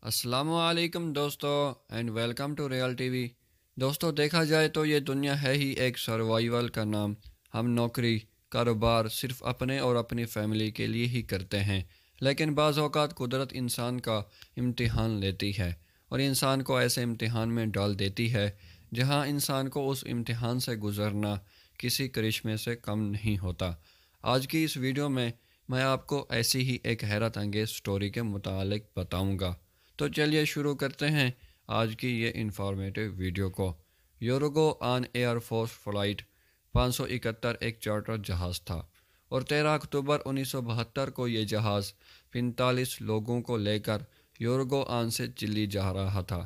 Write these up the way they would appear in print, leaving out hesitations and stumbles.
السلام علیکم دوستو and welcome to real T V. دوستو دیکھا جائے تو یہ دنیا ہے ہی ایک سروائیول کا نام۔ ہم نوکری کاروبار صرف اپنے اور اپنی فیملی کے لیے ہی کرتے ہیں، لیکن بعض اوقات قدرت انسان کا امتحان لیتی ہے اور انسان کو ایسے امتحان میں ڈال دیتی ہے جہاں انسان کو اس امتحان سے گزرنا کسی کرشمے سے کم نہیں ہوتا۔ آج کی اس ویڈیو میں آپ کو ایسی ہی ایک حیرت انگیز سٹوری کے متعلق بتاؤں گا۔ تو چلیے شروع کرتے ہیں آج کی یہ انفارمیٹو ویڈیو کو۔ یوروگو آن ایئر فورس فلائٹ 571 ایک چارٹر جہاز تھا اور 13 اکتوبر 1972 کو یہ جہاز 45 لوگوں کو لے کر یوروگو آن سے چلی جا رہا تھا۔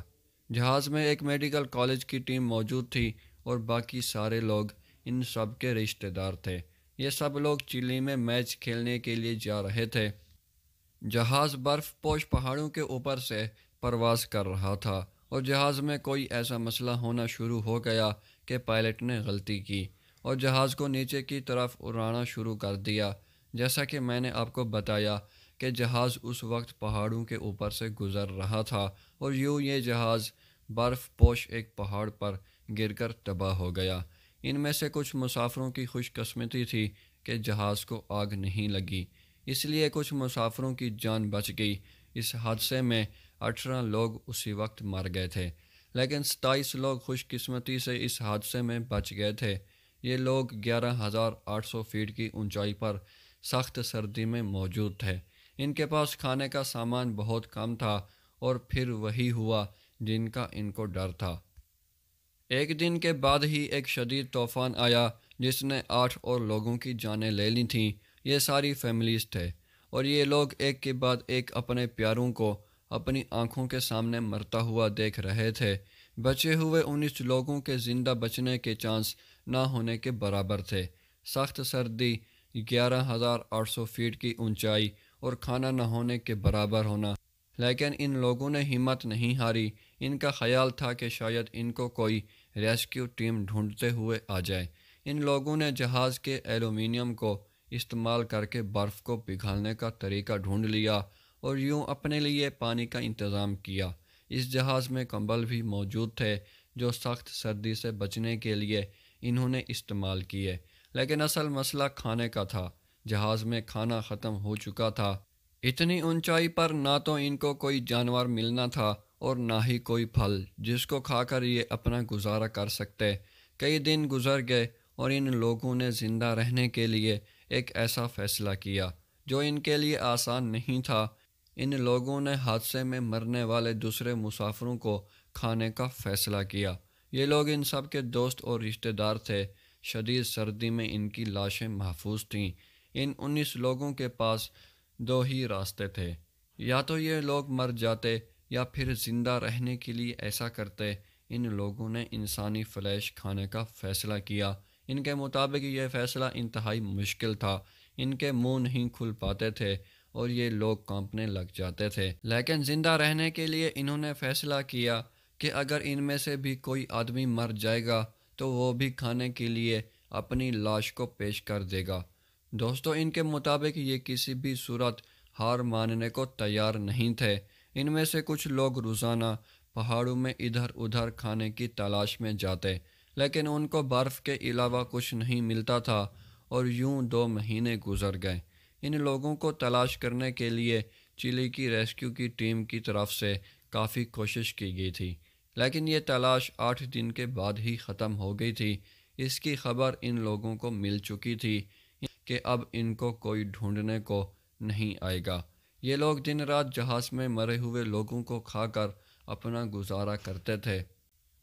جہاز میں ایک میڈیکل کالج کی ٹیم موجود تھی اور باقی سارے لوگ ان سب کے رشتہ دار تھے۔ یہ سب لوگ چلی میں میچ کھیلنے کے لیے جا رہے تھے۔ جہاز برف پوش پہاڑوں کے اوپر سے پرواز کر رہا تھا اور جہاز میں کوئی ایسا مسئلہ ہونا شروع ہو گیا کہ پائلٹ نے غلطی کی اور جہاز کو نیچے کی طرف اڑانا شروع کر دیا۔ جیسا کہ میں نے آپ کو بتایا کہ جہاز اس وقت پہاڑوں کے اوپر سے گزر رہا تھا اور یوں یہ جہاز برف پوش ایک پہاڑ پر گر کر تباہ ہو گیا۔ ان میں سے کچھ مسافروں کی خوش قسمتی تھی کہ جہاز کو آگ نہیں لگی، اس لیے کچھ مسافروں کی جان بچ گئی۔ اس حادثے میں 18 لوگ اسی وقت مر گئے تھے، لیکن 27 لوگ خوش قسمتی سے اس حادثے میں بچ گئے تھے۔ یہ لوگ 11,800 فیٹ کی اونچائی پر سخت سردی میں موجود تھے۔ ان کے پاس کھانے کا سامان بہت کم تھا اور پھر وہی ہوا جن کا ان کو ڈر تھا۔ ایک دن کے بعد ہی ایک شدید طوفان آیا جس نے 8 اور لوگوں کی جانیں لے لی تھیں۔ یہ ساری فیملیز تھے اور یہ لوگ ایک کے بعد ایک اپنے پیاروں کو اپنی آنکھوں کے سامنے مرتا ہوا دیکھ رہے تھے۔ بچے ہوئے 19 لوگوں کے زندہ بچنے کے چانس نہ ہونے کے برابر تھے۔ سخت سردی، 11,800 فیٹ کی اونچائی اور کھانا نہ ہونے کے برابر ہونا، لیکن ان لوگوں نے ہمت نہیں ہاری۔ ان کا خیال تھا کہ شاید ان کو کوئی ریسکیو ٹیم ڈھونڈتے ہوئے آ جائے۔ ان لوگوں نے جہاز کے ایلومینیم کو استعمال کر کے برف کو پگھالنے کا طریقہ ڈھونڈ لیا اور یوں اپنے لیے پانی کا انتظام کیا۔ اس جہاز میں کمبل بھی موجود تھے جو سخت سردی سے بچنے کے لیے انہوں نے استعمال کیے، لیکن اصل مسئلہ کھانے کا تھا۔ جہاز میں کھانا ختم ہو چکا تھا۔ اتنی اونچائی پر نہ تو ان کو کوئی جانور ملنا تھا اور نہ ہی کوئی پھل جس کو کھا کر یہ اپنا گزارا کر سکتے۔ کئی دن گزر گئے اور ان لوگوں نے زندہ رہنے کے لیے ایک ایسا فیصلہ کیا جو ان کے لیے آسان نہیں تھا۔ ان لوگوں نے حادثے میں مرنے والے دوسرے مسافروں کو کھانے کا فیصلہ کیا۔ یہ لوگ ان سب کے دوست اور رشتہ دار تھے۔ شدید سردی میں ان کی لاشیں محفوظ تھیں۔ ان 19 لوگوں کے پاس 2 ہی راستے تھے، یا تو یہ لوگ مر جاتے یا پھر زندہ رہنے کے لیے ایسا کرتے۔ ان لوگوں نے انسانی فلیش کھانے کا فیصلہ کیا۔ ان کے مطابق یہ فیصلہ انتہائی مشکل تھا۔ ان کے منہ نہیں کھل پاتے تھے اور یہ لوگ کانپنے لگ جاتے تھے، لیکن زندہ رہنے کے لیے انہوں نے فیصلہ کیا کہ اگر ان میں سے بھی کوئی آدمی مر جائے گا تو وہ بھی کھانے کے لیے اپنی لاش کو پیش کر دے گا۔ دوستو، ان کے مطابق یہ کسی بھی صورت ہار ماننے کو تیار نہیں تھے۔ ان میں سے کچھ لوگ روزانہ پہاڑوں میں ادھر ادھر کھانے کی تلاش میں جاتے، لیکن ان کو برف کے علاوہ کچھ نہیں ملتا تھا اور یوں 2 مہینے گزر گئے۔ ان لوگوں کو تلاش کرنے کے لیے چلی کی ریسکیو کی ٹیم کی طرف سے کافی کوشش کی گئی تھی، لیکن یہ تلاش 8 دن کے بعد ہی ختم ہو گئی تھی۔ اس کی خبر ان لوگوں کو مل چکی تھی کہ اب ان کو کوئی ڈھونڈنے کو نہیں آئے گا۔ یہ لوگ دن رات جہاز میں مرے ہوئے لوگوں کو کھا کر اپنا گزارا کرتے تھے۔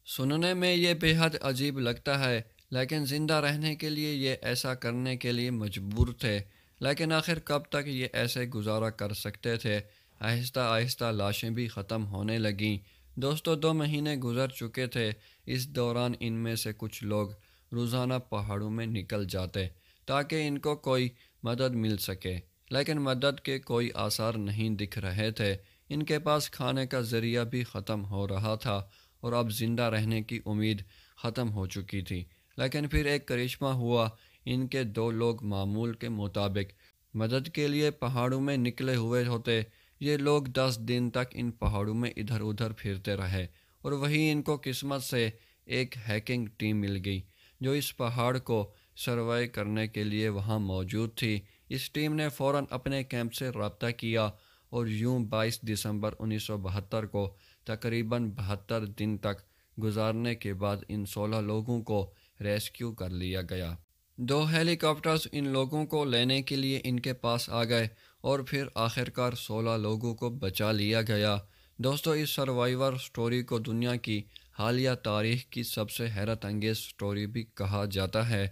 سننے میں یہ بے حد عجیب لگتا ہے، لیکن زندہ رہنے کے لیے یہ ایسا کرنے کے لیے مجبور تھے۔ لیکن آخر کب تک یہ ایسے گزارا کر سکتے تھے؟ آہستہ آہستہ لاشیں بھی ختم ہونے لگیں۔ دوستو، 2 مہینے گزر چکے تھے۔ اس دوران ان میں سے کچھ لوگ روزانہ پہاڑوں میں نکل جاتے تاکہ ان کو کوئی مدد مل سکے، لیکن مدد کے کوئی آثار نہیں دکھ رہے تھے۔ ان کے پاس کھانے کا ذریعہ بھی ختم ہو رہا تھا اور اب زندہ رہنے کی امید ختم ہو چکی تھی۔ لیکن پھر ایک کرشمہ ہوا۔ ان کے 2 لوگ معمول کے مطابق مدد کے لیے پہاڑوں میں نکلے ہوئے ہوتے، یہ لوگ 10 دن تک ان پہاڑوں میں ادھر ادھر پھرتے رہے اور وہیں ان کو قسمت سے ایک ہیکنگ ٹیم مل گئی جو اس پہاڑ کو سروے کرنے کے لیے وہاں موجود تھی۔ اس ٹیم نے فوراً اپنے کیمپ سے رابطہ کیا اور یوں 22 دسمبر 1972 کو تقریباً 72 دن تک گزارنے کے بعد ان 16 لوگوں کو ریسکیو کر لیا گیا۔ 2 ہیلی کاپٹرز ان لوگوں کو لینے کے لیے ان کے پاس آ گئے اور پھر آخرکار 16 لوگوں کو بچا لیا گیا۔ دوستو، اس سروائیور سٹوری کو دنیا کی حالیہ تاریخ کی سب سے حیرت انگیز سٹوری بھی کہا جاتا ہے۔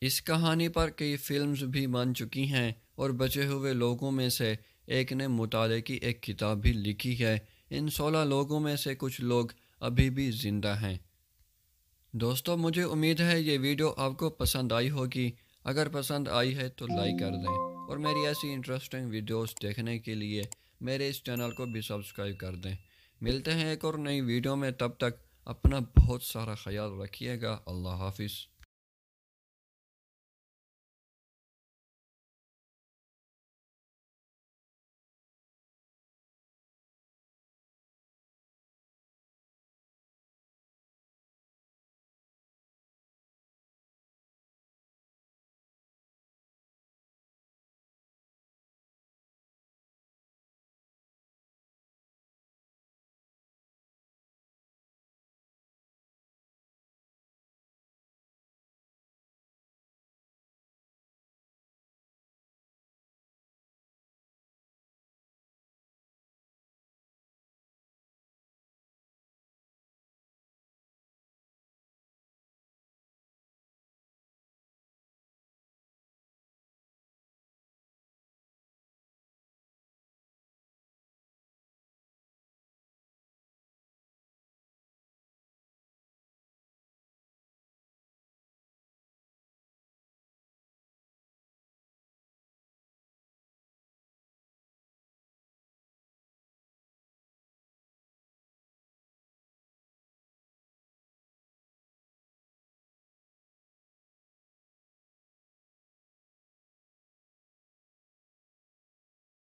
اس کہانی پر کئی فلمز بھی بن چکی ہیں اور بچے ہوئے لوگوں میں سے ایک نے مطالعے کی ایک کتاب بھی لکھی ہے۔ ان 16 لوگوں میں سے کچھ لوگ ابھی بھی زندہ ہیں۔ دوستو، مجھے امید ہے یہ ویڈیو آپ کو پسند آئی ہوگی۔ اگر پسند آئی ہے تو لائک کر دیں اور میری ایسی انٹرسٹنگ ویڈیوز دیکھنے کے لیے میرے اس چینل کو بھی سبسکرائب کر دیں۔ ملتے ہیں ایک اور نئی ویڈیو میں، تب تک اپنا بہت سارا خیال رکھیے گا۔ اللہ حافظ۔